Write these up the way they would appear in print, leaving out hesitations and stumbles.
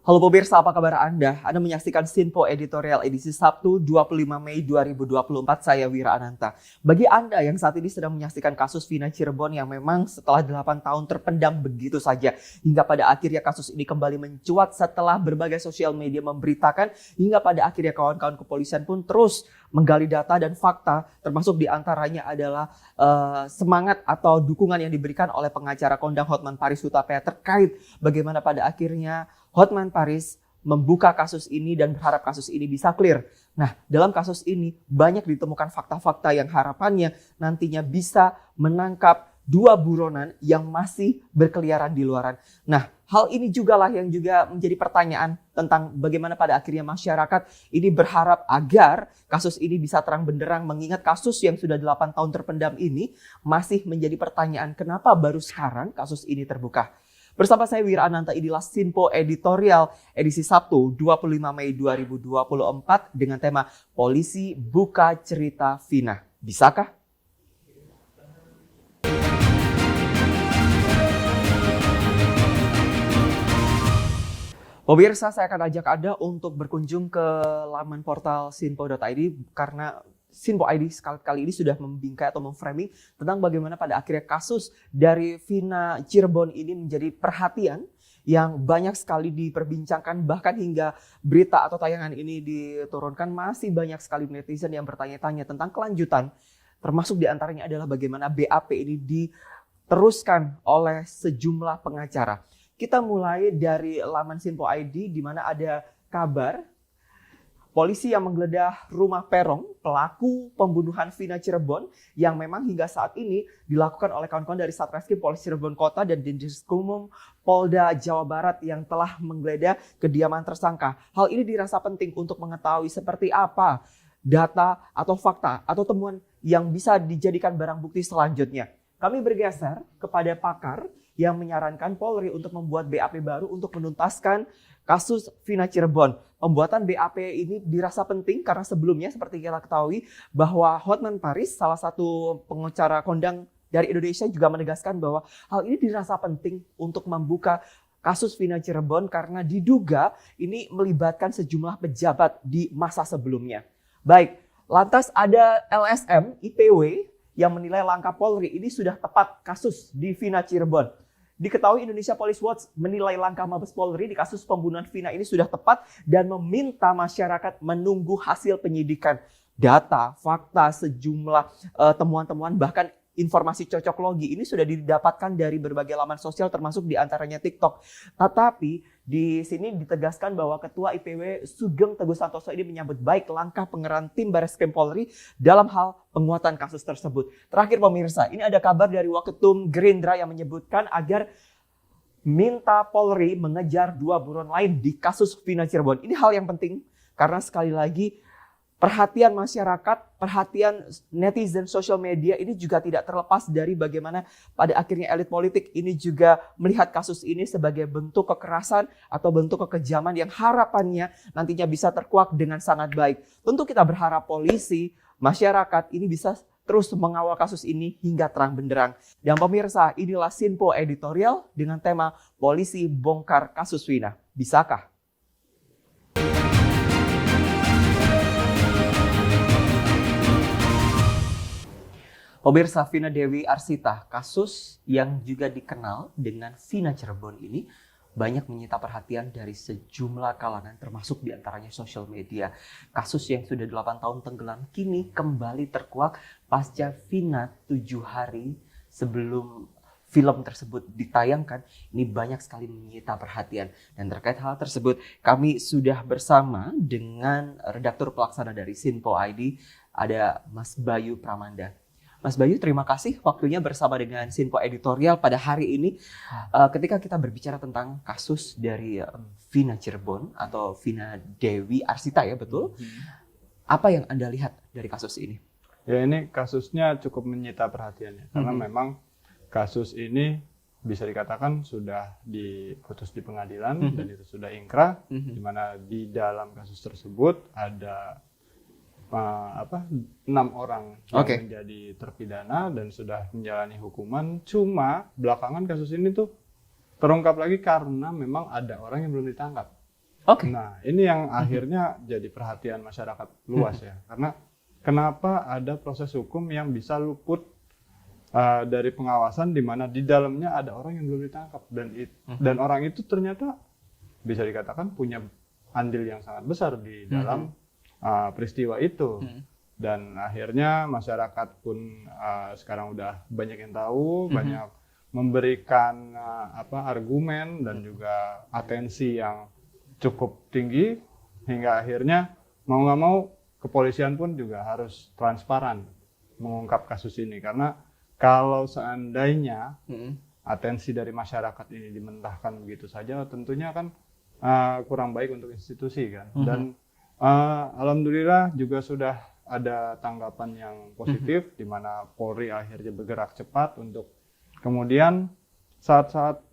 Halo pemirsa, apa kabar Anda? Anda menyaksikan Sinpo Editorial edisi Sabtu 25 Mei 2024, saya Wira Ananta. Bagi Anda yang saat ini sedang menyaksikan kasus Vina Cirebon yang memang setelah 8 tahun terpendam begitu saja, hingga pada akhirnya kasus ini kembali mencuat setelah berbagai sosial media memberitakan, hingga pada akhirnya kawan-kawan kepolisian pun terus menggali data dan fakta, termasuk diantaranya adalah semangat atau dukungan yang diberikan oleh pengacara kondang Hotman Paris Hutapea terkait bagaimana pada akhirnya Hotman Paris membuka kasus ini dan berharap kasus ini bisa clear. Nah, dalam kasus ini banyak ditemukan fakta-fakta yang harapannya nantinya bisa menangkap dua buronan yang masih berkeliaran di luaran. Nah, hal ini juga lah yang juga menjadi pertanyaan tentang bagaimana pada akhirnya masyarakat ini berharap agar kasus ini bisa terang benderang, mengingat kasus yang sudah 8 tahun terpendam ini masih menjadi pertanyaan kenapa baru sekarang kasus ini terbuka. Bersama saya Wira Ananta, inilah Sinpo Editorial edisi Sabtu 25 Mei 2024 dengan tema Polisi Buka Cerita Vina. Bisakah? Pemirsa, saya akan ajak Anda untuk berkunjung ke laman portal sinpo.id karena Sinpo ID kali ini sudah membingkai atau memframing tentang bagaimana pada akhirnya kasus dari Vina Cirebon ini menjadi perhatian yang banyak sekali diperbincangkan, bahkan hingga berita atau tayangan ini diturunkan masih banyak sekali netizen yang bertanya-tanya tentang kelanjutan, termasuk diantaranya adalah bagaimana BAP ini diteruskan oleh sejumlah pengacara. Kita mulai dari laman Sinpo ID di mana ada kabar polisi yang menggeledah rumah Peron, pelaku pembunuhan Vina Cirebon yang memang hingga saat ini dilakukan oleh kawan-kawan dari Satreskrim Polres Cirebon Kota dan Dindiskrimum Polda Jawa Barat yang telah menggeledah kediaman tersangka. Hal ini dirasa penting untuk mengetahui seperti apa data atau fakta atau temuan yang bisa dijadikan barang bukti selanjutnya. Kami bergeser kepada pakar yang menyarankan Polri untuk membuat BAP baru untuk menuntaskan kasus Vina Cirebon. Pembuatan BAP ini dirasa penting karena sebelumnya seperti kita ketahui bahwa Hotman Paris, salah satu pengacara kondang dari Indonesia, juga menegaskan bahwa hal ini dirasa penting untuk membuka kasus Vina Cirebon karena diduga ini melibatkan sejumlah pejabat di masa sebelumnya. Baik, lantas ada LSM IPW yang menilai langkah Polri ini sudah tepat kasus di Vina Cirebon. Diketahui Indonesia Police Watch menilai langkah Mabes Polri di kasus pembunuhan Vina ini sudah tepat dan meminta masyarakat menunggu hasil penyidikan. Data, fakta, sejumlah temuan-temuan, bahkan informasi cocok logi ini sudah didapatkan dari berbagai laman sosial termasuk diantaranya TikTok. Tetapi di sini ditegaskan bahwa Ketua IPW Sugeng Teguh Santoso ini menyambut baik langkah pengerahan tim Bareskrim Polri dalam hal penguatan kasus tersebut. Terakhir pemirsa, ini ada kabar dari Waketum Gerindra yang menyebutkan agar minta Polri mengejar dua buron lain di kasus Vina Cirebon. Ini hal yang penting karena sekali lagi perhatian masyarakat, perhatian netizen sosial media ini juga tidak terlepas dari bagaimana pada akhirnya elit politik ini juga melihat kasus ini sebagai bentuk kekerasan atau bentuk kekejaman yang harapannya nantinya bisa terkuak dengan sangat baik. Tentu kita berharap polisi, masyarakat ini bisa terus mengawal kasus ini hingga terang benderang. Dan pemirsa, inilah Sinpo Editorial dengan tema Polisi Bongkar Kasus Vina. Bisakah? Pemirsa, Vina Dewi Arsita, kasus yang juga dikenal dengan Vina Cirebon ini banyak menyita perhatian dari sejumlah kalangan termasuk diantaranya sosial media. Kasus yang sudah 8 tahun tenggelam kini kembali terkuak pasca Vina 7 hari sebelum film tersebut ditayangkan. Ini banyak sekali menyita perhatian. Dan terkait hal tersebut kami sudah bersama dengan redaktur pelaksana dari Sinpo ID, ada Mas Bayu Pramanda. Mas Bayu, terima kasih waktunya bersama dengan Sinpo Editorial pada hari ini. Ketika kita berbicara tentang kasus dari Vina Cirebon atau Vina Dewi Arsita, ya betul? Apa yang Anda lihat dari kasus ini? Ya, ini kasusnya cukup menyita perhatiannya karena memang kasus ini bisa dikatakan sudah diputus di pengadilan dan itu sudah ingkrah, di mana di dalam kasus tersebut ada 6 orang yang menjadi terpidana dan sudah menjalani hukuman. Cuma belakangan kasus ini tuh terungkap lagi karena memang ada orang yang belum ditangkap. Oke. Nah, ini yang akhirnya jadi perhatian masyarakat luas ya. Karena kenapa ada proses hukum yang bisa luput dari pengawasan di mana di dalamnya ada orang yang belum ditangkap dan orang itu ternyata bisa dikatakan punya andil yang sangat besar di dalam peristiwa itu. Dan akhirnya masyarakat pun sekarang udah banyak yang tahu, banyak memberikan argumen dan juga atensi yang cukup tinggi hingga akhirnya mau nggak mau kepolisian pun juga harus transparan mengungkap kasus ini, karena kalau seandainya atensi dari masyarakat ini dimentahkan begitu saja tentunya kan kurang baik untuk institusi kan. Dan alhamdulillah juga sudah ada tanggapan yang positif di mana Polri akhirnya bergerak cepat untuk kemudian saat-saat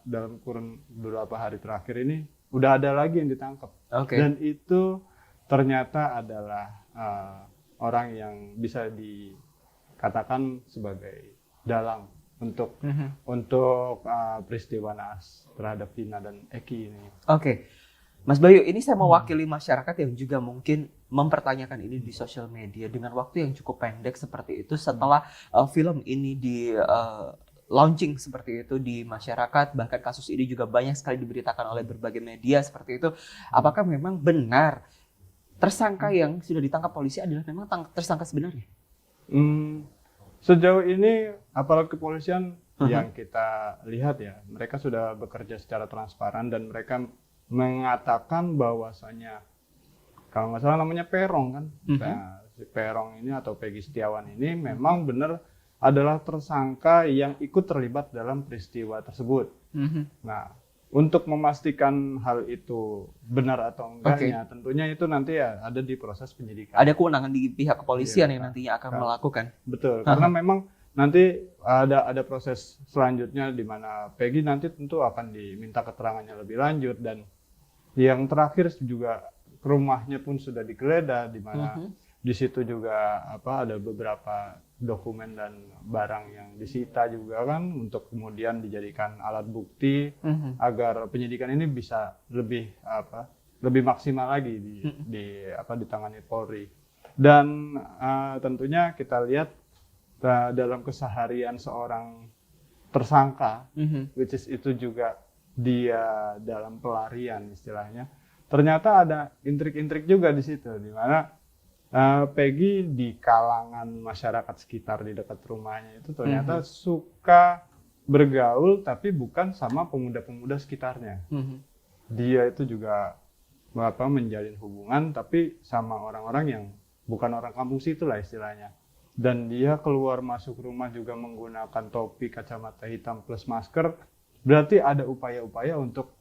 dalam kurun beberapa hari terakhir ini udah ada lagi yang ditangkap. Dan itu ternyata adalah orang yang bisa dikatakan sebagai dalang untuk peristiwa naas terhadap Vina dan Eki ini. Mas Bayu, ini saya mewakili masyarakat yang juga mungkin mempertanyakan ini di sosial media dengan waktu yang cukup pendek seperti itu setelah film ini di launching seperti itu di masyarakat, bahkan kasus ini juga banyak sekali diberitakan oleh berbagai media seperti itu. Apakah memang benar tersangka yang sudah ditangkap polisi adalah memang tersangka sebenarnya? Sejauh ini aparat kepolisian yang kita lihat ya, mereka sudah bekerja secara transparan dan mereka mengatakan bahwasanya kalau nggak salah namanya Perong kan, nah, si Perong ini atau Peggy Setiawan ini memang benar adalah tersangka yang ikut terlibat dalam peristiwa tersebut. Nah, untuk memastikan hal itu benar atau enggaknya, tentunya itu nanti ya ada di proses penyidikan. Ada kewenangan di pihak kepolisian yang nantinya akan melakukan. Betul, karena memang nanti ada proses selanjutnya di mana Peggy nanti tentu akan diminta keterangannya lebih lanjut, dan yang terakhir juga rumahnya pun sudah digeledah di mana di situ juga ada beberapa dokumen dan barang yang disita juga kan untuk kemudian dijadikan alat bukti agar penyidikan ini bisa lebih maksimal lagi ditangani Polri. Dan tentunya kita lihat dalam keseharian seorang tersangka, which is itu juga dia dalam pelarian istilahnya, ternyata ada intrik-intrik juga di situ di mana Peggy di kalangan masyarakat sekitar di dekat rumahnya itu ternyata suka bergaul tapi bukan sama pemuda-pemuda sekitarnya. Dia itu juga menjalin hubungan tapi sama orang-orang yang bukan orang kampung situ lah istilahnya. Dan dia keluar masuk rumah juga menggunakan topi, kacamata hitam plus masker. Berarti ada upaya-upaya untuk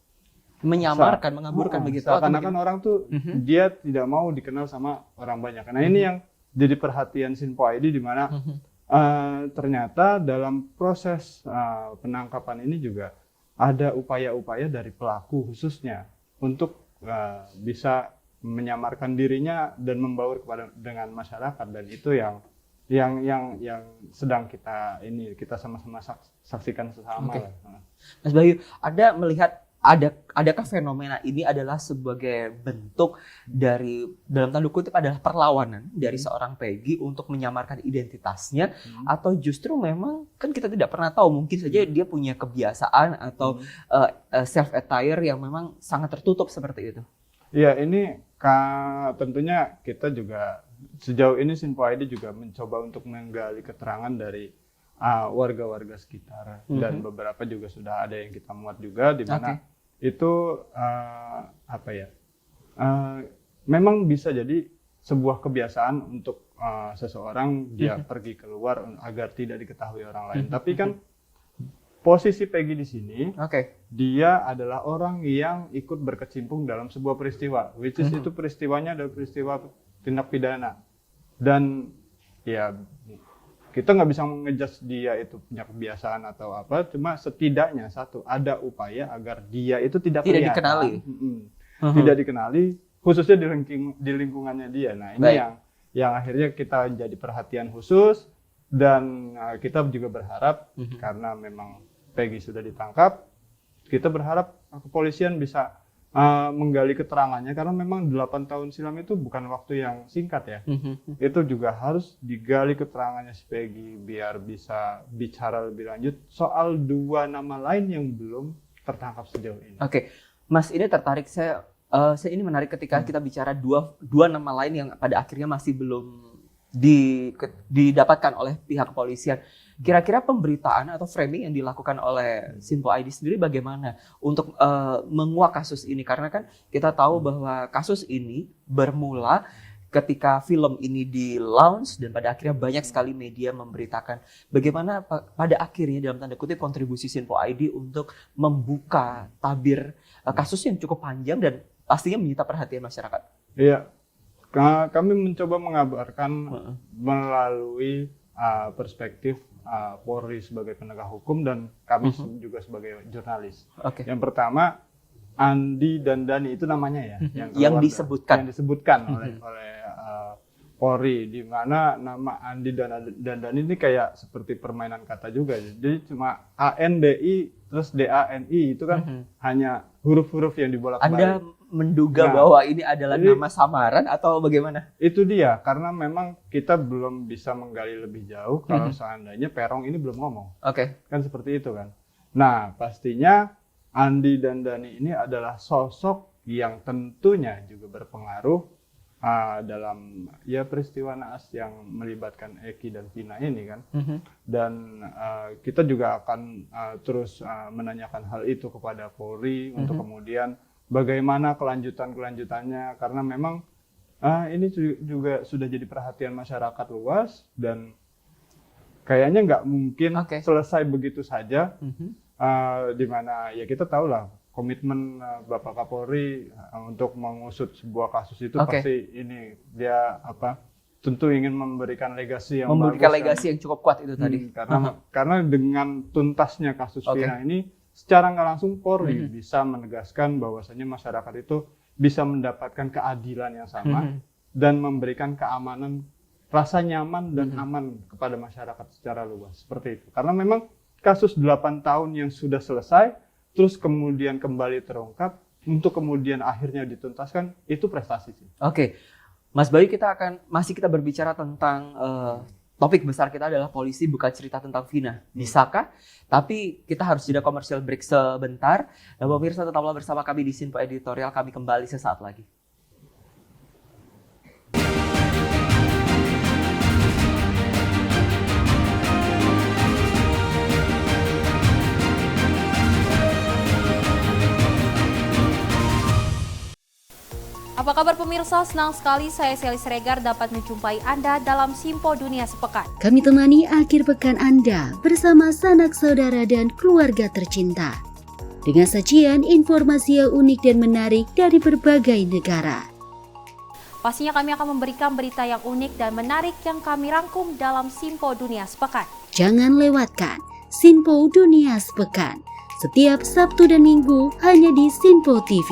menyamarkan, mengaburkan begitu. Seakan-akan orang tuh dia tidak mau dikenal sama orang banyak. Nah ini yang jadi perhatian Sinpo ID di mana ternyata dalam proses penangkapan ini juga ada upaya-upaya dari pelaku khususnya untuk bisa menyamarkan dirinya dan membaur dengan masyarakat, dan itu yang sedang kita sama-sama saksikan sesama. Mas Bayu, Anda melihat adakah fenomena ini adalah sebagai bentuk dari, dalam tanda kutip, adalah perlawanan dari seorang Peggy untuk menyamarkan identitasnya, atau justru memang kan kita tidak pernah tahu, mungkin saja dia punya kebiasaan atau self attire yang memang sangat tertutup seperti itu? Ya, ini tentunya kita juga sejauh ini Sinpo ID juga mencoba untuk menggali keterangan dari warga-warga sekitar, dan beberapa juga sudah ada yang kita muat juga di mana itu memang bisa jadi sebuah kebiasaan untuk seseorang dia pergi keluar agar tidak diketahui orang lain. Tapi kan posisi Peggy di sini, dia adalah orang yang ikut berkecimpung dalam sebuah peristiwa, which is itu peristiwanya adalah peristiwa tindak pidana. Dan ya kita nggak bisa ngejudge dia itu punya kebiasaan atau apa, cuma setidaknya satu, ada upaya agar dia itu tidak dikenali. Tidak dikenali, khususnya di lingkungannya dia. Nah ini yang akhirnya kita jadi perhatian khusus, dan kita juga berharap karena memang Peggy sudah ditangkap, kita berharap kepolisian bisa menggali keterangannya, karena memang 8 tahun silam itu bukan waktu yang singkat ya. Itu juga harus digali keterangannya si Peggy biar bisa bicara lebih lanjut soal 2 nama lain yang belum tertangkap sejauh ini. Oke, Mas, ini tertarik saya ini menarik ketika kita bicara dua nama lain yang pada akhirnya masih belum didapatkan oleh pihak kepolisian. Kira-kira pemberitaan atau framing yang dilakukan oleh Sinpo ID sendiri bagaimana untuk menguak kasus ini? Karena kan kita tahu bahwa kasus ini bermula ketika film ini di-launch dan pada akhirnya banyak sekali media memberitakan bagaimana pada akhirnya dalam tanda kutip kontribusi Sinpo ID untuk membuka tabir kasus yang cukup panjang dan pastinya menyita perhatian masyarakat. Iya, kami mencoba mengabarkan melalui perspektif Polri sebagai penegak hukum dan kami juga sebagai jurnalis. Yang pertama, Andi dan Dani itu namanya ya, yang disebutkan oleh Polri, di mana nama Andi dan Dani ini kayak seperti permainan kata juga. Jadi cuma ANDI terus DANI itu kan hanya huruf-huruf yang dibolak-balik. Anda menduga bahwa ini adalah nama samaran atau bagaimana? Itu dia, karena memang kita belum bisa menggali lebih jauh kalau seandainya Peron ini belum ngomong. Kan seperti itu kan. Nah, pastinya Andi dan Dani ini adalah sosok yang tentunya juga berpengaruh dalam peristiwa naas yang melibatkan Eki dan Vina ini kan. Dan kita juga akan terus menanyakan hal itu kepada Polri untuk kemudian bagaimana kelanjutannya, karena memang ini juga sudah jadi perhatian masyarakat luas dan kayaknya nggak mungkin selesai begitu saja. Di mana ya kita tahu lah komitmen Bapak Kapolri untuk mengusut sebuah kasus itu pasti ini dia tentu ingin memberikan legasi yang yang cukup kuat itu tadi. Karena dengan tuntasnya kasus Vina ini secara nggak langsung Polri bisa menegaskan bahwasanya masyarakat itu bisa mendapatkan keadilan yang sama dan memberikan keamanan, rasa nyaman dan aman kepada masyarakat secara luas seperti itu. Karena memang kasus 8 tahun yang sudah selesai terus kemudian kembali terungkap untuk kemudian akhirnya dituntaskan, itu prestasi sih. Mas Bayu, kita berbicara tentang topik besar kita adalah polisi buka cerita tentang Vina. Bisakah? Tapi kita harus jeda komersial break sebentar. Dan pemirsa tetaplah bersama kami di Sinpo Editorial. Kami kembali sesaat lagi. Apa kabar pemirsa? Senang sekali saya Sally Siregar dapat menjumpai Anda dalam Sinpo Dunia Sepekan. Kami temani akhir pekan Anda bersama sanak saudara dan keluarga tercinta. Dengan sajian informasi yang unik dan menarik dari berbagai negara. Pastinya kami akan memberikan berita yang unik dan menarik yang kami rangkum dalam Sinpo Dunia Sepekan. Jangan lewatkan Sinpo Dunia Sepekan setiap Sabtu dan Minggu hanya di Sinpo TV.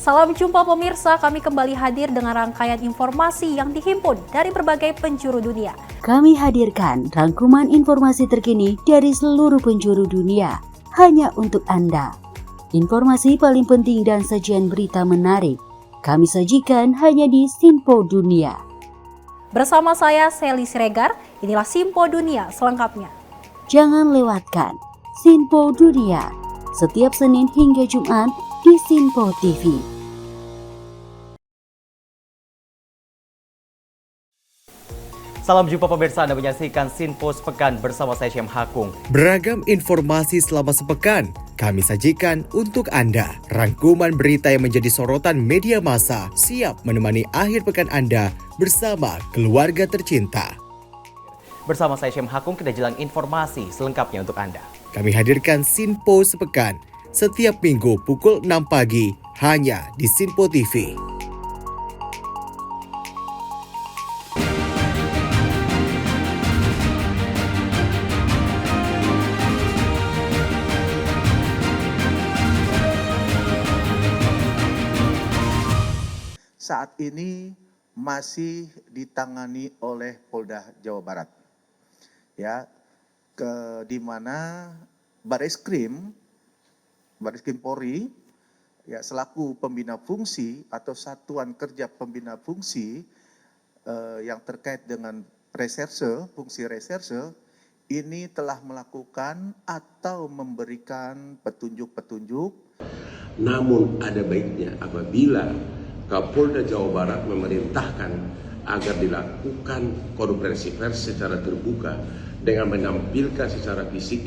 Salam jumpa pemirsa, kami kembali hadir dengan rangkaian informasi yang dihimpun dari berbagai penjuru dunia. Kami hadirkan rangkuman informasi terkini dari seluruh penjuru dunia hanya untuk Anda. Informasi paling penting dan sajian berita menarik kami sajikan hanya di Sinpo Dunia. Bersama saya Sally Siregar, inilah Sinpo Dunia selengkapnya. Jangan lewatkan Sinpo Dunia setiap Senin hingga Jumat di Sinpo TV. Salam jumpa pemirsa, Anda menyaksikan Sinpo Sepekan bersama saya Syam Hakung. Beragam informasi selama sepekan kami sajikan untuk Anda. Rangkuman berita yang menjadi sorotan media massa siap menemani akhir pekan Anda bersama keluarga tercinta. Bersama saya Syam Hakung, kita jelang informasi selengkapnya untuk Anda. Kami hadirkan Sinpo Sepekan setiap minggu pukul 6 pagi hanya di Sinpo TV. Saat ini masih ditangani oleh Polda Jawa Barat. ya di mana Bareskrim Polri ya selaku pembina fungsi atau satuan kerja pembina fungsi yang terkait dengan fungsi reserse ini telah melakukan atau memberikan petunjuk-petunjuk. Namun ada baiknya apabila Kapolda Jawa Barat memerintahkan agar dilakukan konferensi pers secara terbuka dengan menampilkan secara fisik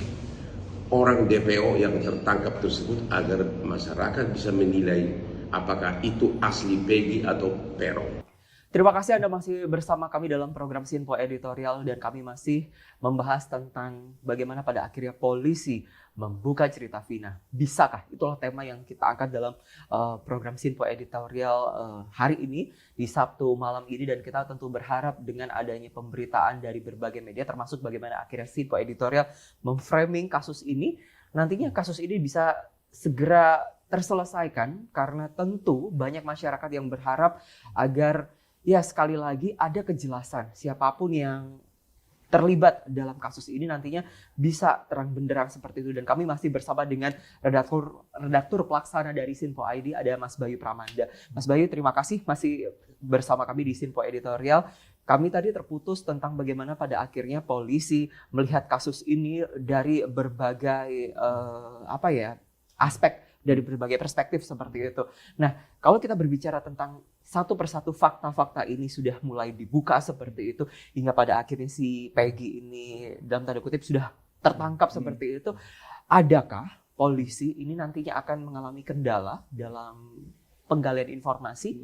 orang DPO yang tertangkap tersebut agar masyarakat bisa menilai apakah itu asli Peggy atau Peron. Terima kasih Anda masih bersama kami dalam program Sinpo Editorial dan kami masih membahas tentang bagaimana pada akhirnya polisi membuka cerita Vina. Bisakah? Itulah tema yang kita angkat dalam program Sinpo Editorial hari ini di Sabtu malam ini, dan kita tentu berharap dengan adanya pemberitaan dari berbagai media termasuk bagaimana akhirnya Sinpo Editorial memframing kasus ini, nantinya kasus ini bisa segera terselesaikan karena tentu banyak masyarakat yang berharap agar ya sekali lagi ada kejelasan siapapun yang terlibat dalam kasus ini nantinya bisa terang benderang seperti itu. Dan kami masih bersama dengan redaktur pelaksana dari Sinpo ID, ada Mas Bayu Pramanda. Mas Bayu, terima kasih masih bersama kami di Sinpo Editorial. Kami tadi terputus tentang bagaimana pada akhirnya polisi melihat kasus ini dari berbagai aspek, dari berbagai perspektif seperti itu. Nah, kalau kita berbicara tentang satu persatu fakta-fakta ini sudah mulai dibuka seperti itu, hingga pada akhirnya si Peggy ini dalam tanda kutip sudah tertangkap seperti itu, adakah polisi ini nantinya akan mengalami kendala dalam penggalian informasi?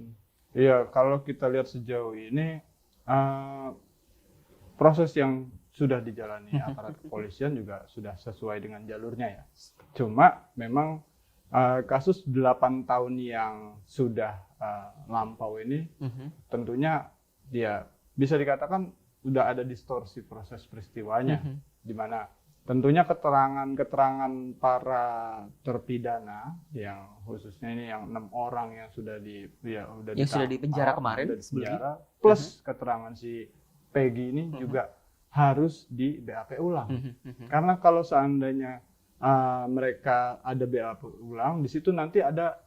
Iya, kalau kita lihat sejauh ini proses yang sudah dijalani aparat kepolisian juga sudah sesuai dengan jalurnya ya. Cuma memang kasus 8 tahun yang sudah lampau ini tentunya dia bisa dikatakan sudah ada distorsi proses peristiwanya, di mana tentunya keterangan para terpidana yang khususnya ini yang 6 orang yang sudah sudah dipenjara kemarin sebelumnya, plus keterangan si Peggy ini juga harus di BAP ulang. Karena kalau seandainya mereka ada BAP ulang, di situ nanti ada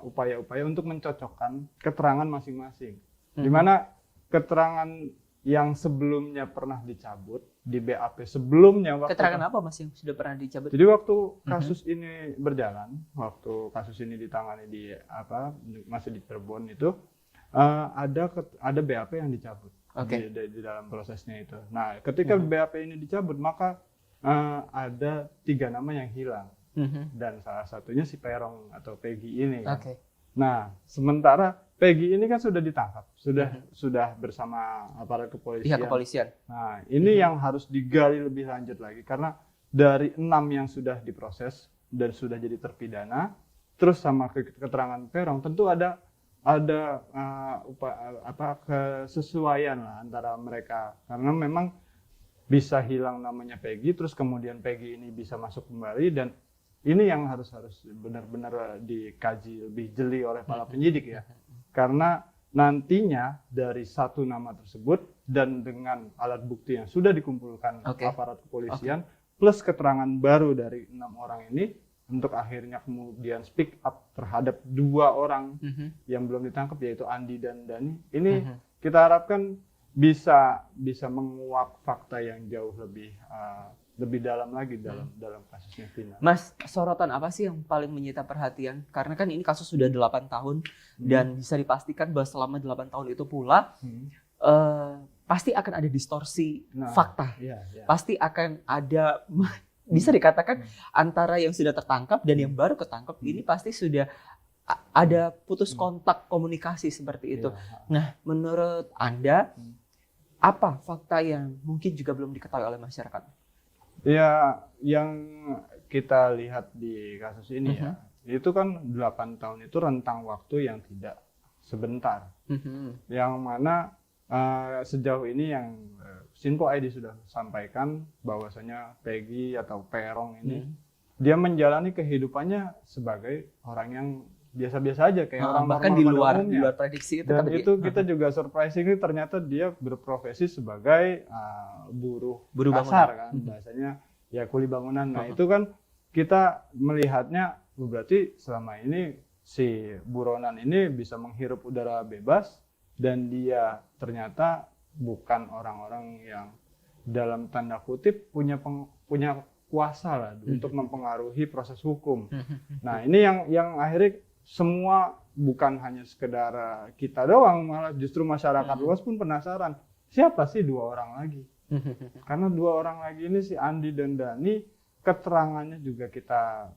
upaya-upaya untuk mencocokkan keterangan masing-masing. Di mana keterangan yang sebelumnya pernah dicabut di BAP sebelumnya. Keterangan apa Mas yang sudah pernah dicabut? Jadi waktu kasus ini berjalan, waktu kasus ini ditangani masih di Cirebon itu, ada BAP yang dicabut di dalam prosesnya itu. Nah, ketika BAP ini dicabut, maka ada 3 nama yang hilang, dan salah satunya si Peron atau Peggy ini. Nah, sementara Peggy ini kan sudah ditangkap, sudah bersama aparat kepolisian. Pihak kepolisian. Nah, ini yang harus digali lebih lanjut lagi karena dari 6 yang sudah diproses dan sudah jadi terpidana, terus sama keterangan Peron, tentu ada kesesuaian lah antara mereka, karena memang bisa hilang namanya Peggy, terus kemudian Peggy ini bisa masuk kembali, dan ini yang harus benar-benar dikaji lebih jeli oleh para penyidik ya. Karena nantinya dari satu nama tersebut dan dengan alat bukti yang sudah dikumpulkan aparat kepolisian plus keterangan baru dari 6 orang ini, untuk akhirnya kemudian speak up terhadap 2 orang yang belum ditangkap, yaitu Andi dan Dani. Ini kita harapkan bisa menguak fakta yang jauh lebih dalam lagi dalam kasusnya Vina. Mas, sorotan apa sih yang paling menyita perhatian? Karena kan ini kasus sudah 8 tahun dan bisa dipastikan bahwa selama 8 tahun itu pula pasti akan ada distorsi fakta. Pasti akan ada bisa dikatakan antara yang sudah tertangkap dan yang baru ketangkap ini pasti sudah ada putus kontak komunikasi seperti itu. Nah, menurut Anda apa fakta yang mungkin juga belum diketahui oleh masyarakat? Ya, yang kita lihat di kasus ini ya, itu kan 8 tahun itu rentang waktu yang tidak sebentar. Yang mana sejauh ini yang Sinpo ID sudah sampaikan bahwasanya Peggy atau Peron ini dia menjalani kehidupannya sebagai orang yang biasa-biasa aja kayak orang bahkan normal pada di umumnya. luar prediksi itu Dan kan itu kita juga surprisingly ternyata dia berprofesi sebagai buruh kasar kan, bahasanya ya kuli bangunan. Nah itu kan kita melihatnya berarti selama ini si buronan ini bisa menghirup udara bebas dan dia ternyata bukan orang-orang yang dalam tanda kutip punya kuasa lah untuk mempengaruhi proses hukum. Nah ini yang akhirnya semua bukan hanya sekedar kita doang, malah justru masyarakat luas pun penasaran siapa sih dua orang lagi. Karena dua orang lagi ini si Andi dan Dani keterangannya juga kita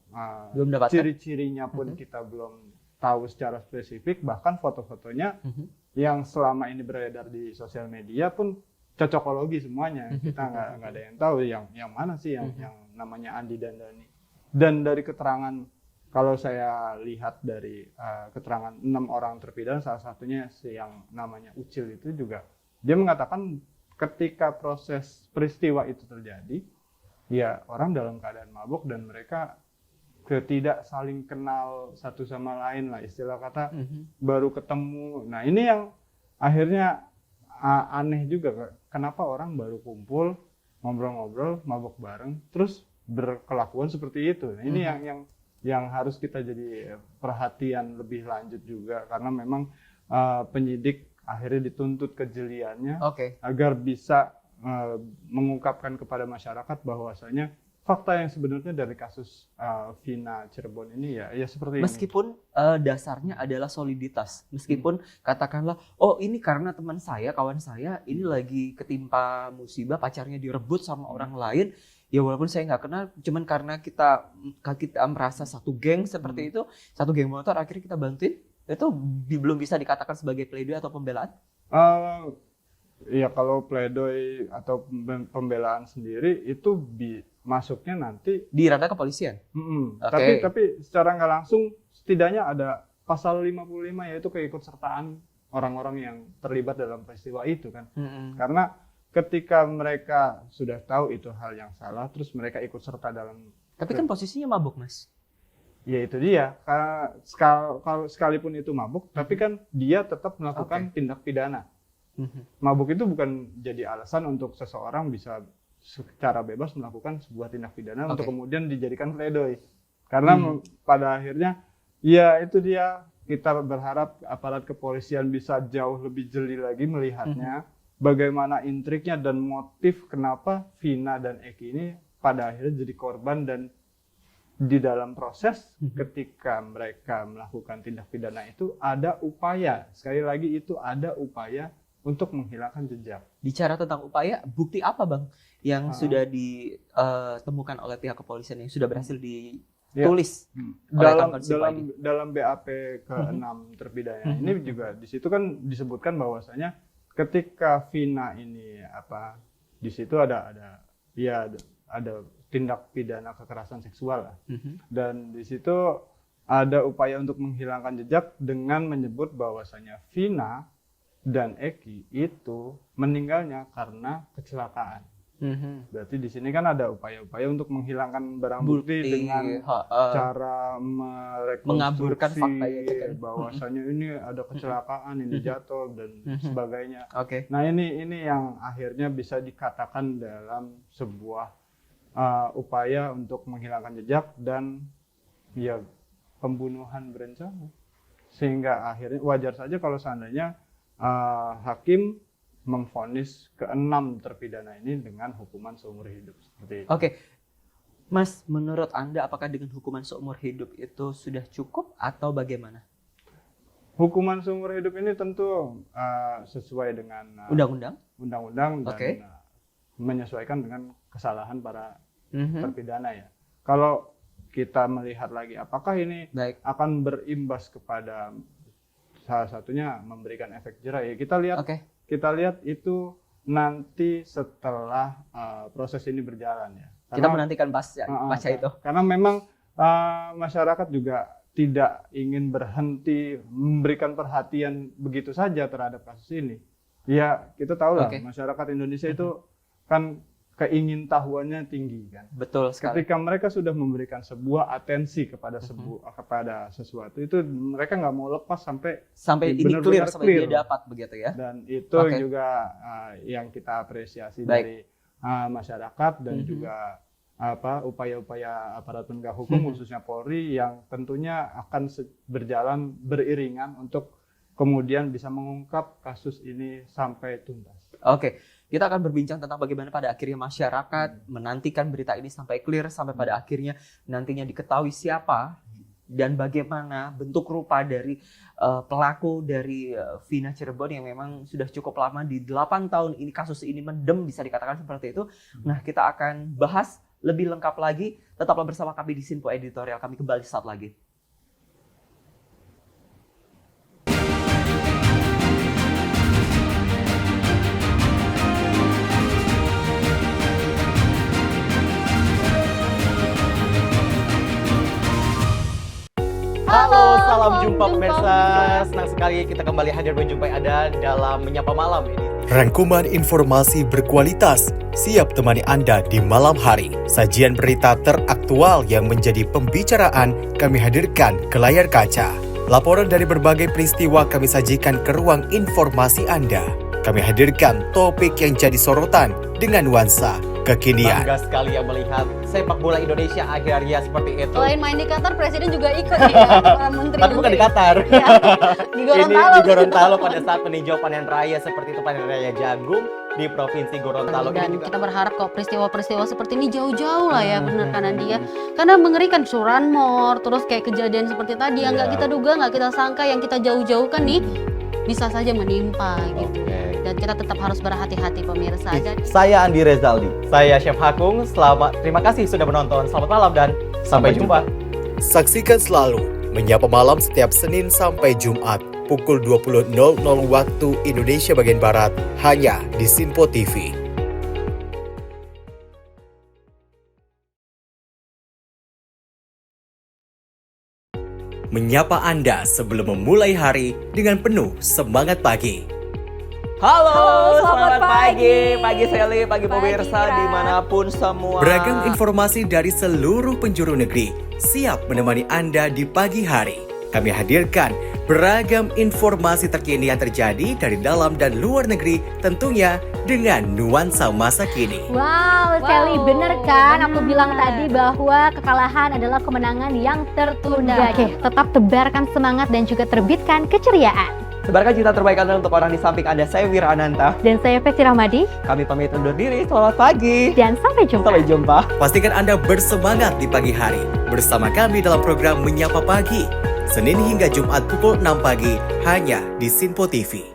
belum dapatkan. Ciri-cirinya pun kita belum tahu secara spesifik, bahkan foto-fotonya yang selama ini beredar di sosial media pun cocokologi semuanya. Kita nggak ada yang tahu yang mana sih yang namanya Andi dan Dani. Dan dari keterangan, kalau saya lihat dari keterangan 6 orang terpidana, salah satunya si yang namanya Ucil itu juga, dia mengatakan ketika proses peristiwa itu terjadi, ya orang dalam keadaan mabuk dan mereka tidak saling kenal satu sama lain lah, istilah kata baru ketemu. Nah ini yang akhirnya aneh juga, kenapa orang baru kumpul ngobrol-ngobrol mabuk bareng terus berkelakuan seperti itu. Nah, ini yang harus kita jadi perhatian lebih lanjut juga, karena memang penyidik akhirnya dituntut kejeliannya agar bisa mengungkapkan kepada masyarakat bahwasanya fakta yang sebenarnya dari kasus Vina Cirebon ini ya seperti meskipun dasarnya adalah soliditas, meskipun katakanlah ini karena teman saya, kawan saya ini lagi ketimpa musibah, pacarnya direbut sama orang lain, ya walaupun saya nggak kenal, cuman karena kita merasa satu geng seperti itu, satu geng motor, akhirnya kita bantuin, itu belum bisa dikatakan sebagai pledoi atau pembelaan? Ya kalau pledoi atau pembelaan sendiri itu masuknya nanti di ranah kepolisian. Tapi secara nggak langsung setidaknya ada pasal 55 yaitu keikutsertaan orang-orang yang terlibat dalam peristiwa itu kan. Karena ketika mereka sudah tahu itu hal yang salah, terus mereka ikut serta dalam. Tapi kan posisinya mabuk, Mas. Ya itu dia. Kalau sekalipun itu mabuk, tapi kan dia tetap melakukan tindak pidana. Mabuk itu bukan jadi alasan untuk seseorang bisa secara bebas melakukan sebuah tindak pidana untuk kemudian dijadikan pledoi. Karena pada akhirnya ya itu dia, kita berharap aparat kepolisian bisa jauh lebih jeli lagi melihatnya, bagaimana intriknya dan motif kenapa Vina dan Eki ini pada akhirnya jadi korban, dan di dalam proses ketika mereka melakukan tindak pidana itu ada upaya, sekali lagi itu ada upaya untuk menghilangkan jejak. Bicara tentang upaya, bukti apa Bang yang sudah ditemukan oleh pihak kepolisian yang sudah berhasil ditulis dalam BAP ke-6 terpidana ini juga di situ kan disebutkan bahwasanya ketika Vina ini di situ ada tindak pidana kekerasan seksual lah. Dan di situ ada upaya untuk menghilangkan jejak dengan menyebut bahwasanya Vina dan Eki itu meninggalnya karena kecelakaan. Berarti di sini kan ada upaya-upaya untuk menghilangkan barang bukti dengan cara mengaburkan fakta itu kan, bahwasanya ini ada kecelakaan, ini jatuh dan sebagainya. Nah ini yang akhirnya bisa dikatakan dalam sebuah upaya untuk menghilangkan jejak dan ya pembunuhan berencana, sehingga akhirnya wajar saja kalau seandainya hakim memvonis ke-6 terpidana ini dengan hukuman seumur hidup seperti itu. Mas, menurut Anda apakah dengan hukuman seumur hidup itu sudah cukup atau bagaimana? Hukuman seumur hidup ini tentu sesuai dengan undang-undang dan menyesuaikan dengan kesalahan para terpidana ya. Kalau kita melihat lagi apakah ini akan berimbas kepada salah satunya memberikan efek jera, ya kita lihat itu nanti setelah proses ini berjalan ya. Kita menantikan pasca itu. Karena memang masyarakat juga tidak ingin berhenti memberikan perhatian begitu saja terhadap kasus ini. Ya kita tahu lah masyarakat Indonesia itu kan keingintahuannya tinggi kan. Betul sekali. Ketika mereka sudah memberikan sebuah atensi kepada kepada sesuatu itu mereka nggak mau lepas sampai ini benar-benar clear, sampai clear. dia dapat begitu ya. Dan itu juga yang kita apresiasi dari masyarakat dan juga upaya-upaya aparat penegak hukum khususnya Polri yang tentunya akan berjalan beriringan untuk kemudian bisa mengungkap kasus ini sampai tuntas. Oke, kita akan berbincang tentang bagaimana pada akhirnya masyarakat menantikan berita ini sampai clear, sampai pada akhirnya nantinya diketahui siapa dan bagaimana bentuk rupa dari pelaku dari Vina Cirebon yang memang sudah cukup lama di 8 tahun ini kasus ini mendem, bisa dikatakan seperti itu. Nah, kita akan bahas lebih lengkap lagi. Tetaplah bersama kami di Sinpo Editorial. Kami kembali saat lagi. Halo, salam jumpa pemirsa. Senang sekali kita kembali hadir menjumpai Anda dalam Menyapa Malam ini. Rangkuman informasi berkualitas siap temani Anda di malam hari. Sajian berita teraktual yang menjadi pembicaraan kami hadirkan ke layar kaca. Laporan dari berbagai peristiwa kami sajikan ke ruang informasi Anda. Kami hadirkan topik yang jadi sorotan dengan nuansa kekinian. Bangga sekali yang melihat sepak bola Indonesia akhirnya seperti itu. Selain main di Qatar, Presiden juga ikut ya, para menteri. Tapi bukan di Qatar. Ya, di Gorontalo. Ini di Gorontalo pada saat meninjau panen raya seperti itu, panen raya jagung di Provinsi Gorontalo. Dan kita berharap kok peristiwa-peristiwa seperti ini jauh-jauh lah ya, benar kan dia. Karena mengerikan curanmor, terus kayak kejadian seperti tadi yang nggak kita duga, nggak kita sangka, yang kita jauh-jauhkan nih bisa saja menimpa gitu. Dan kita tetap harus berhati-hati pemirsa. Saya Andi Rezaldi, saya Chef Hakung. Terima kasih sudah menonton. Selamat malam dan sampai jumpa. Saksikan selalu Menyapa Malam setiap Senin sampai Jumat pukul 20.00 waktu Indonesia bagian Barat hanya di Sinpo TV. Menyapa Anda sebelum memulai hari dengan penuh semangat pagi. Halo, selamat pagi. Pagi Sally, pagi pemirsa Kira. dimanapun semua. Beragam informasi dari seluruh penjuru negeri siap menemani Anda di pagi hari. Kami hadirkan beragam informasi terkini yang terjadi dari dalam dan luar negeri, tentunya dengan nuansa masa kini. Wow, Sally, bener kan? Aku bilang tadi bahwa kekalahan adalah kemenangan yang tertunda. Oke, tetap tebarkan semangat dan juga terbitkan keceriaan. Sebarkan cinta terbaik Anda untuk orang di samping Anda. Saya Wira Ananta. Dan saya Festi Rahmadi. Kami pamit undur diri. Selamat pagi. Dan sampai jumpa. Sampai jumpa. Pastikan Anda bersemangat di pagi hari bersama kami dalam program Menyapa Pagi, Senin hingga Jumat pukul 6 pagi hanya di Sinpo TV.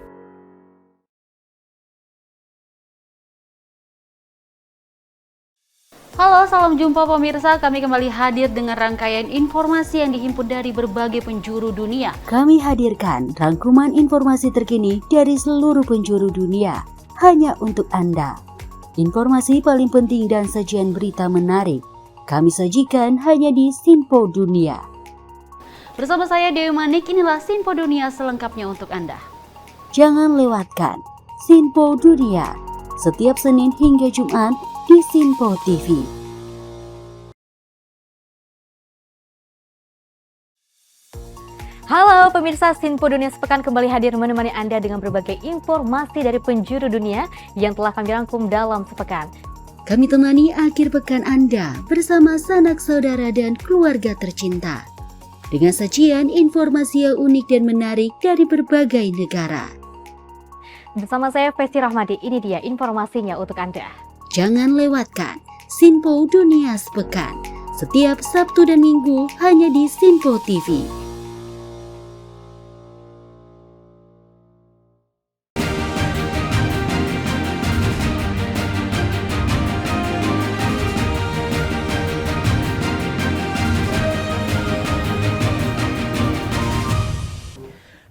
Halo, salam jumpa pemirsa. Kami kembali hadir dengan rangkaian informasi yang dihimpun dari berbagai penjuru dunia. Kami hadirkan rangkuman informasi terkini dari seluruh penjuru dunia hanya untuk Anda. Informasi paling penting dan sajian berita menarik kami sajikan hanya di Sinpo Dunia. Bersama saya Dewi Manik, inilah Sinpo Dunia selengkapnya untuk Anda. Jangan lewatkan Sinpo Dunia setiap Senin hingga Jumat di Sinpo TV. Halo pemirsa, Sinpo Dunia Sepekan kembali hadir menemani Anda dengan berbagai informasi dari penjuru dunia yang telah kami rangkum dalam sepekan. Kami temani akhir pekan Anda bersama sanak saudara dan keluarga tercinta. Dengan sajian informasi yang unik dan menarik dari berbagai negara. Bersama saya Festi Rahmadi, ini dia informasinya untuk Anda. Jangan lewatkan Sinpo Dunia Sepekan setiap Sabtu dan Minggu hanya di Sinpo TV.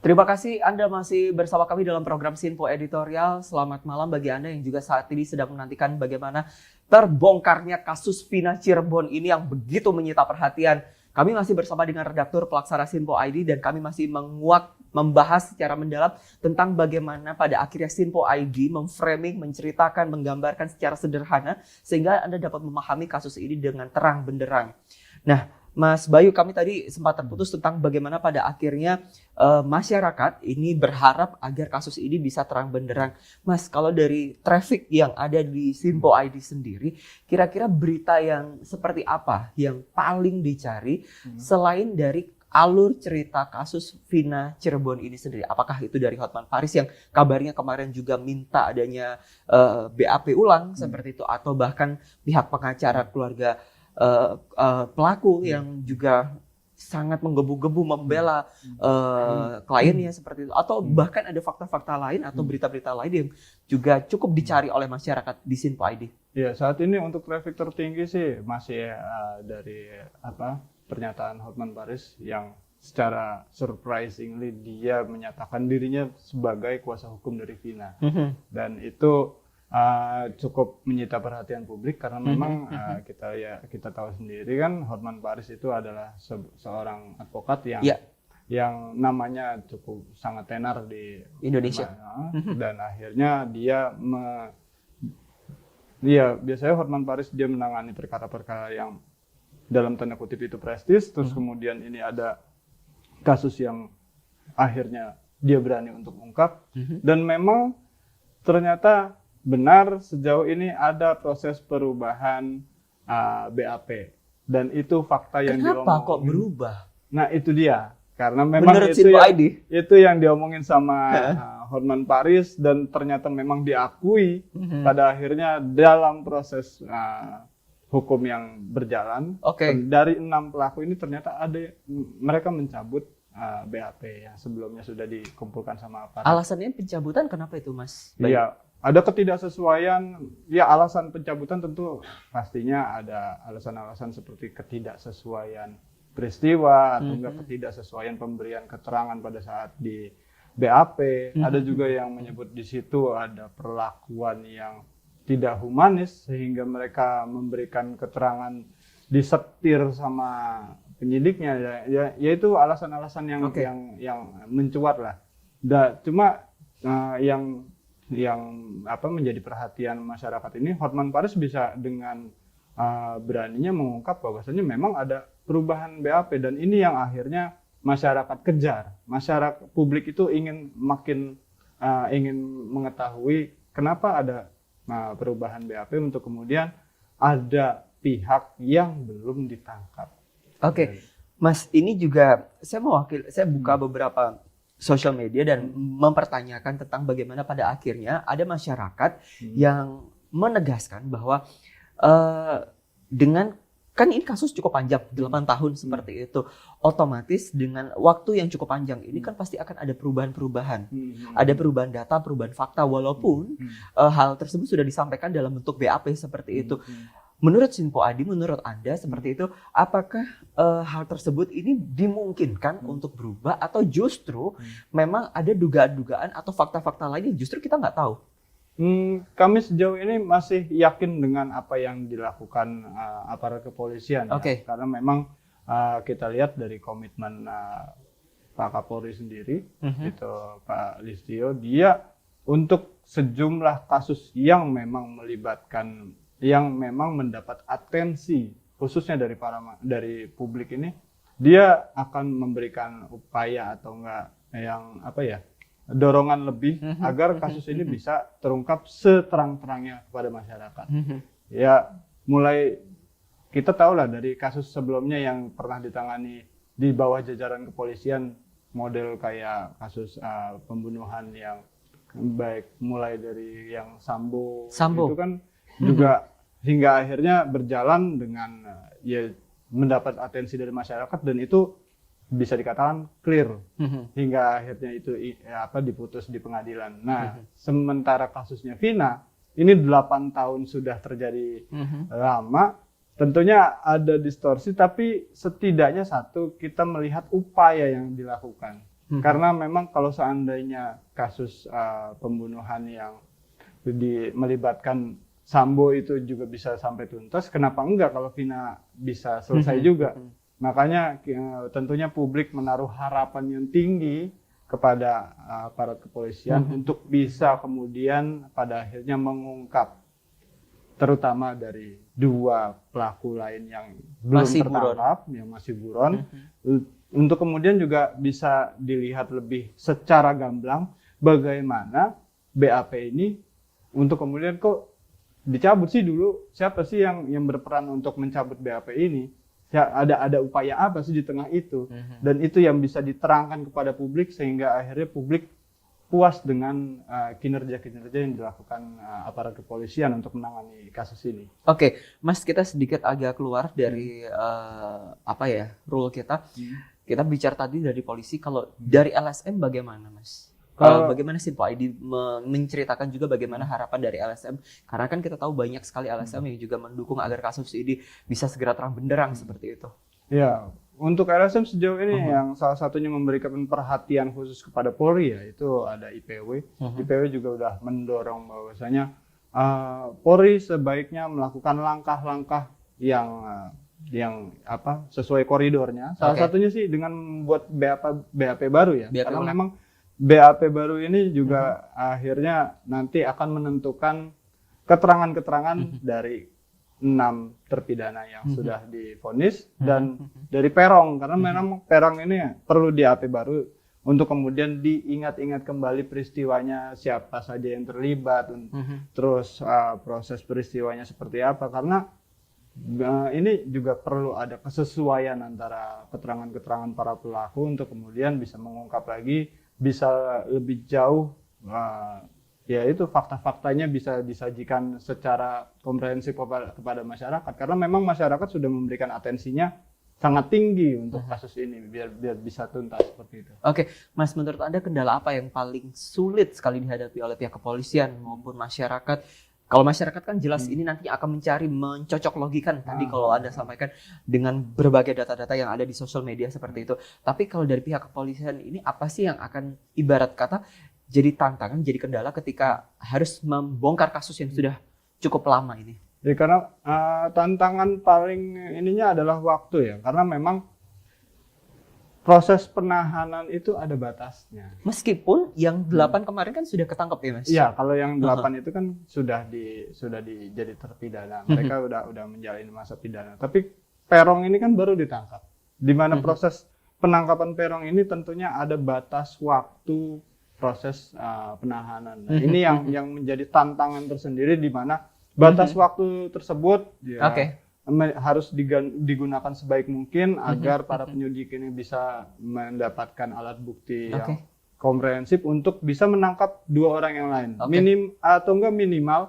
Terima kasih Anda masih bersama kami dalam program Sinpo Editorial. Selamat malam bagi Anda yang juga saat ini sedang menantikan bagaimana terbongkarnya kasus Vina Cirebon ini yang begitu menyita perhatian. Kami masih bersama dengan redaktur pelaksana Sinpo ID dan kami masih menguak membahas secara mendalam tentang bagaimana pada akhirnya Sinpo ID memframing, menceritakan, menggambarkan secara sederhana sehingga Anda dapat memahami kasus ini dengan terang benderang. Nah, Mas Bayu, kami tadi sempat terputus tentang bagaimana pada akhirnya masyarakat ini berharap agar kasus ini bisa terang benderang. Mas, kalau dari traffic yang ada di Sinpo ID sendiri, kira-kira berita yang seperti apa yang paling dicari selain dari alur cerita kasus Vina Cirebon ini sendiri? Apakah itu dari Hotman Paris yang kabarnya kemarin juga minta adanya BAP ulang seperti itu, atau bahkan pihak pengacara keluarga pelaku yang juga sangat menggebu-gebu membela kliennya seperti itu, atau bahkan ada fakta-fakta lain atau berita-berita lain yang juga cukup dicari oleh masyarakat di Sinpo ID? Ya, saat ini untuk traffic tertinggi sih masih dari pernyataan Hotman Paris yang secara surprisingly dia menyatakan dirinya sebagai kuasa hukum dari Vina, dan itu cukup menyita perhatian publik karena memang kita tahu sendiri kan Hotman Paris itu adalah seorang advokat yang namanya cukup sangat tenar di Indonesia. Dan akhirnya dia biasanya Hotman Paris dia menangani perkara-perkara yang dalam tanda kutip itu prestis, terus kemudian ini ada kasus yang akhirnya dia berani untuk mengungkap, dan memang ternyata benar sejauh ini ada proses perubahan BAP, dan itu fakta yang diomongin. Kenapa kok berubah? Nah itu dia, karena memang itu yang diomongin sama Hotman Paris, dan ternyata memang diakui pada akhirnya dalam proses hukum yang berjalan. Dari 6 pelaku ini ternyata mereka mencabut BAP yang sebelumnya sudah dikumpulkan sama aparat. Alasannya pencabutan kenapa itu, Mas? Iya, ada ketidaksesuaian. Ya, alasan pencabutan tentu pastinya ada alasan-alasan seperti ketidaksesuaian peristiwa atau enggak ketidaksesuaian pemberian keterangan pada saat di BAP. Ada juga yang menyebut di situ ada perlakuan yang tidak humanis sehingga mereka memberikan keterangan disetir sama penyidiknya. Yaitu alasan-alasan yang mencuat lah. Cuma yang menjadi perhatian masyarakat ini, Hotman Paris bisa dengan beraninya mengungkap bahwasanya memang ada perubahan BAP, dan ini yang akhirnya masyarakat kejar. Masyarakat publik itu ingin mengetahui kenapa ada perubahan BAP untuk kemudian ada pihak yang belum ditangkap. Mas, ini juga saya buka beberapa sosial media dan mempertanyakan tentang bagaimana pada akhirnya ada masyarakat yang menegaskan bahwa dengan kan ini kasus cukup panjang, 8 tahun seperti itu. Otomatis dengan waktu yang cukup panjang ini kan pasti akan ada perubahan-perubahan. Ada perubahan data, perubahan fakta, walaupun hal tersebut sudah disampaikan dalam bentuk BAP seperti itu. Menurut Sinpo ID, menurut Anda seperti itu, apakah hal tersebut ini dimungkinkan untuk berubah, atau justru memang ada dugaan-dugaan atau fakta-fakta lain yang justru kita nggak tahu? Kami sejauh ini masih yakin dengan apa yang dilakukan aparat kepolisian, karena memang kita lihat dari komitmen Pak Kapolri sendiri, itu Pak Listio, dia untuk sejumlah kasus yang memang melibatkan, yang memang mendapat atensi khususnya dari publik ini, dia akan memberikan upaya atau enggak yang dorongan lebih agar kasus ini bisa terungkap seterang-terangnya kepada masyarakat. Ya, mulai kita tahu lah dari kasus sebelumnya yang pernah ditangani di bawah jajaran kepolisian, model kayak kasus pembunuhan yang baik mulai dari yang Sambo. Itu kan juga hingga akhirnya berjalan dengan mendapat atensi dari masyarakat, dan itu bisa dikatakan clear hingga akhirnya itu diputus di pengadilan. Nah, sementara kasusnya Vina ini 8 tahun sudah terjadi lama, tentunya ada distorsi, tapi setidaknya satu, kita melihat upaya yang dilakukan. Karena memang kalau seandainya kasus pembunuhan yang melibatkan Sambo itu juga bisa sampai tuntas, kenapa enggak kalau Vina bisa selesai juga? Makanya tentunya publik menaruh harapan yang tinggi kepada aparat kepolisian untuk bisa kemudian pada akhirnya mengungkap, terutama dari 2 pelaku lain yang belum Masih tertangkap, yang masih buron, untuk kemudian juga bisa dilihat lebih secara gamblang bagaimana BAP ini untuk kemudian kok dicabut sih dulu, siapa sih yang berperan untuk mencabut BAP ini, ya, ada upaya apa sih di tengah itu, dan itu yang bisa diterangkan kepada publik sehingga akhirnya publik puas dengan kinerja-kinerja yang dilakukan aparat kepolisian untuk menangani kasus ini. Oke, Mas, kita sedikit agak keluar dari rule kita. Kita bicara tadi dari polisi, kalau dari LSM bagaimana, Mas? Bagaimana Sinpo ID menceritakan juga bagaimana harapan dari LSM? Karena kan kita tahu banyak sekali LSM yang juga mendukung agar kasus ini bisa segera terang benderang seperti itu. Ya, untuk LSM sejauh ini yang salah satunya memberikan perhatian khusus kepada Polri ya, itu ada IPW. IPW juga udah mendorong bahwasanya Polri sebaiknya melakukan langkah-langkah yang sesuai koridornya. Salah satunya sih dengan membuat BAP baru ya. Karena memang BAP baru ini juga akhirnya nanti akan menentukan keterangan-keterangan dari 6 terpidana yang sudah divonis dan dari Peron, karena memang Peron ini perlu di BAP baru untuk kemudian diingat-ingat kembali peristiwanya, siapa saja yang terlibat, terus proses peristiwanya seperti apa, karena ini juga perlu ada kesesuaian antara keterangan-keterangan para pelaku untuk kemudian bisa mengungkap lagi, bisa lebih jauh, ya itu fakta-faktanya bisa disajikan secara komprehensif kepada masyarakat, karena memang masyarakat sudah memberikan atensinya sangat tinggi untuk kasus ini biar bisa tuntas seperti itu. Oke, Mas, menurut Anda kendala apa yang paling sulit sekali dihadapi oleh pihak kepolisian maupun masyarakat? Kalau masyarakat kan jelas ini nanti akan mencocok logikan tadi kalau Anda sampaikan dengan berbagai data-data yang ada di sosial media seperti itu. Tapi kalau dari pihak kepolisian ini apa sih yang akan ibarat kata jadi tantangan, jadi kendala ketika harus membongkar kasus yang sudah cukup lama ini? Ya, karena tantangan paling ininya adalah waktu ya, karena memang proses penahanan itu ada batasnya. Meskipun yang 8 kemarin kan sudah ketangkep ya, Mas? Iya, kalau yang 8 itu kan sudah jadi terpidana. Mereka udah menjalani masa pidana. Tapi Peron ini kan baru ditangkap. Di mana proses penangkapan Peron ini tentunya ada batas waktu proses penahanan. Nah, ini yang menjadi tantangan tersendiri, di mana batas waktu tersebut harus digunakan sebaik mungkin agar para penyidik ini bisa mendapatkan alat bukti yang komprehensif untuk bisa menangkap 2 orang yang lain. Minimal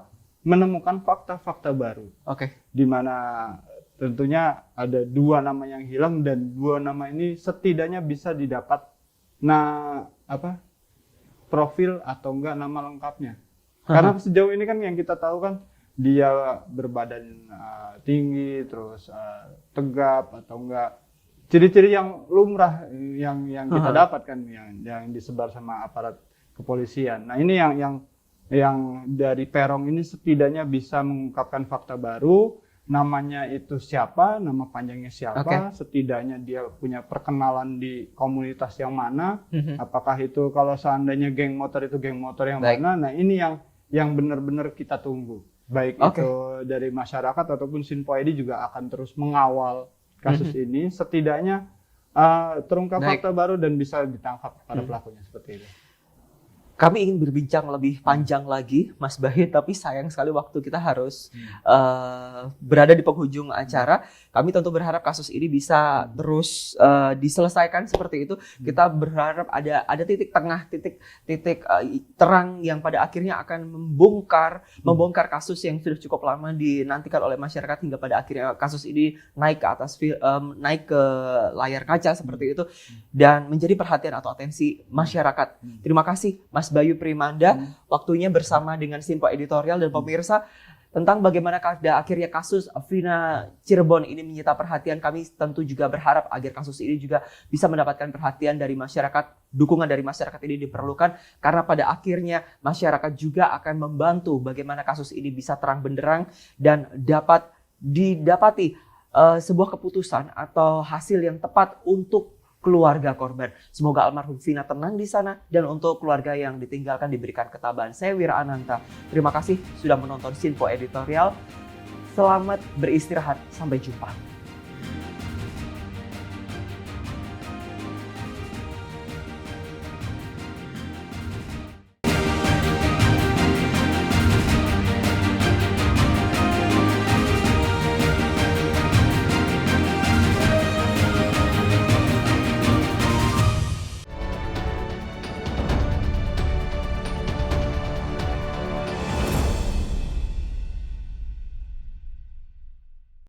menemukan fakta-fakta baru. Di mana tentunya ada 2 nama yang hilang, dan 2 nama ini setidaknya bisa didapat profil atau enggak nama lengkapnya. Karena sejauh ini kan yang kita tahu kan dia berbadan tinggi, terus tegap atau enggak, ciri-ciri yang lumrah yang kita dapatkan yang disebar sama aparat kepolisian. Nah, ini yang dari Peron ini setidaknya bisa mengungkapkan fakta baru, namanya itu siapa, nama panjangnya siapa, setidaknya dia punya perkenalan di komunitas yang mana, apakah itu kalau seandainya geng motor itu geng motor yang mana. Nah, ini yang benar-benar kita tunggu. Baik itu dari masyarakat ataupun Sinpo ID juga akan terus mengawal kasus ini, setidaknya terungkap fakta baru dan bisa ditangkap para pelakunya seperti itu. Kami ingin berbincang lebih panjang lagi, Mas Bayu, tapi sayang sekali waktu kita harus berada di penghujung acara. Kami tentu berharap kasus ini bisa terus diselesaikan seperti itu. Kita berharap ada titik tengah, titik terang yang pada akhirnya akan membongkar kasus yang sudah cukup lama dinantikan oleh masyarakat, hingga pada akhirnya kasus ini naik ke layar kaca seperti itu dan menjadi perhatian atau atensi masyarakat. Terima kasih, Mas Bayu Primanda, waktunya bersama dengan Sinpo Editorial dan pemirsa tentang bagaimana pada akhirnya kasus Vina Cirebon ini menyita perhatian. Kami tentu juga berharap agar kasus ini juga bisa mendapatkan perhatian dari masyarakat. Dukungan dari masyarakat ini diperlukan karena pada akhirnya masyarakat juga akan membantu bagaimana kasus ini bisa terang benderang dan dapat didapati sebuah keputusan atau hasil yang tepat untuk keluarga korban. Semoga almarhum Vina tenang di sana, dan untuk keluarga yang ditinggalkan diberikan ketabahan. Saya Wira Ananta. Terima kasih sudah menonton Sinpo Editorial. Selamat beristirahat. Sampai jumpa.